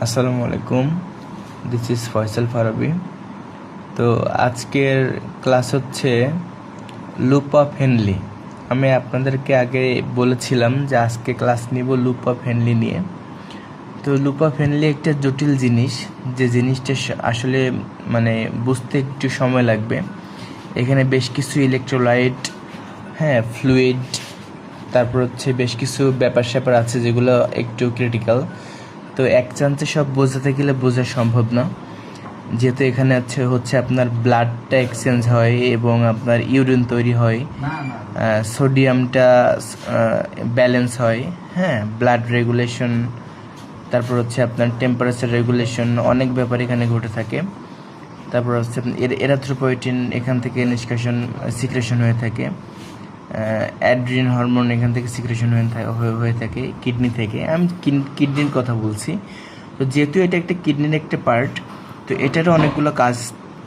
আসসালামু আলাইকুম, this is Faisal Farabi. তো আজকের ক্লাস হচ্ছে লুপ অফ হেনলি। আমি আপনাদেরকে আগে বলেছিলাম যে আজকে ক্লাস নিব লুপ অফ হেনলি নিয়ে। তো লুপ অফ হেনলি একটা জটিল জিনিস, যে জিনিসটা আসলে মানে বুঝতে একটু সময় লাগবে। এখানে বেশ কিছু ইলেকট্রোলাইট, ফ্লুইড, তারপর হচ্ছে বেশ কিছু ব্যাপার স্যাপার আছে যেগুলো একটু ক্রিটিক্যাল। তো এক চান্সে সব বোঝাতে গেলে বোঝা সম্ভব না, যেহেতু এখানে হচ্ছে আপনার ব্লাডটা এক্সচেঞ্জ হয় এবং আপনার ইউরিন তৈরি হয়, সোডিয়ামটা ব্যালেন্স হয়, ব্লাড রেগুলেশন, তারপর হচ্ছে আপনার টেম্পারেচার রেগুলেশন, অনেক ব্যাপার এখানে ঘটে থাকে। তারপর হচ্ছে এরাথ্রোপয়েটিন এখান থেকে সিক্রেশন হয়ে থাকে, অ্যাড্রিন হরমোন এখান থেকে সিক্রেশন হয়ে থাকে কিডনি থেকে। আমি কিডনির কথা বলছি। তো যেহেতু এটা একটা কিডনির একটা পার্ট, তো এটারও অনেকগুলো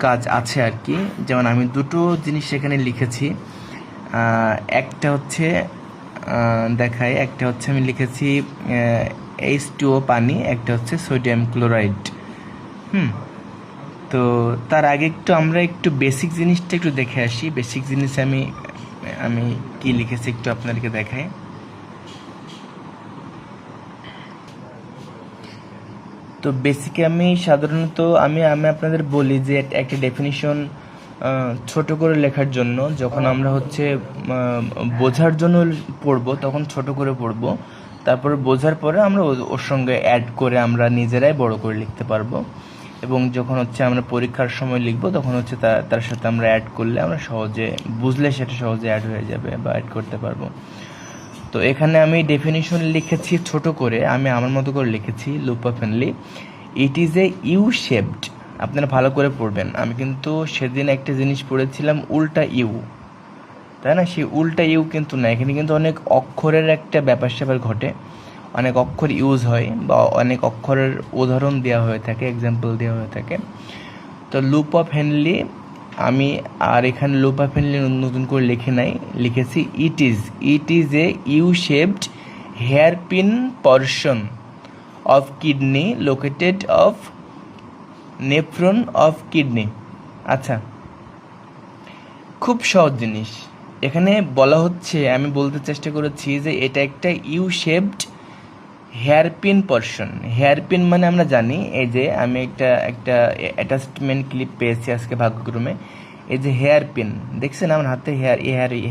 কাজ আছে আর কি। যেমন আমি দুটো জিনিস এখানে লিখেছি। একটা হচ্ছে একটা হচ্ছে আমি লিখেছি H2O পানি, একটা হচ্ছে সোডিয়াম ক্লোরাইড। তো তার আগে আমরা একটু বেসিক জিনিসটা একটু দেখে আসি। বেসিক জিনিস আমি আমি কি লিখেছি একটু আপনাদেরকে দেখাই। তো বেসিকে আমি সাধারণত আমি আপনাদের বলি যে একটা ডেফিনিশন ছোট করে লেখার জন্য, যখন আমরা হচ্ছে বোঝার জন্য পড়বো তখন ছোট করে পড়বো, তারপরে বোঝার পরে আমরা ওর সঙ্গে অ্যাড করে আমরা নিজেরাই বড় করে লিখতে পারবো। এবং যখন হচ্ছে আমরা পরীক্ষার সময় লিখবো তখন হচ্ছে তার সাথে আমরা অ্যাড করলে আমরা সহজে বুঝলে সেটা সহজে অ্যাড হয়ে যাবে বা অ্যাড করতে পারবো। তো এখানে আমি ডেফিনিশন লিখেছি ছোট করে, আমি আমার মতো করে লিখেছি loop of Henle. It is a U shaped. আপনারা ভালো করে পড়বেন। আমি কিন্তু সেদিন একটা জিনিস পড়েছিলাম উল্টা ইউ, তাই না? সেই উল্টা ইউ কিন্তু না, এখানে কিন্তু অনেক অক্ষরের একটা ব্যাপার স্যাপার ঘটে, অনেক অক্ষর ইউজ হয় বা অনেক অক্ষরের উদাহরণ দেওয়া হয়ে থাকে, এক্সাম্পল দেওয়া হয়ে থাকে। তো লুপ অফ হেনলি আমি আর এখানে লুপ অফ হেনলি নতুন করে লিখে নাই, লিখেছি it is a U shaped hair pin portion of kidney located of nephron of kidney. আচ্ছা, খুব সহজ জিনিস। এখানে বলা হচ্ছে, আমি বলতে চেষ্টা করেছি যে এটা একটা U shaped hairpin portion. Hairpin মানে আমরা জানি, এই যে আমি একটা অ্যাটাচমেন্ট ক্লিপ পেয়েছি আজকে ভাগ্যক্রমে। এই যে হেয়ারপিন দেখছেন আমার হাতে,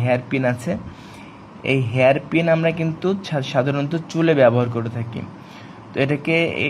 হেয়ারপিন আছে। এই হেয়ারপিন আমরা কিন্তু সাধারণত চুলে ব্যবহার করে থাকি। তো এটাকে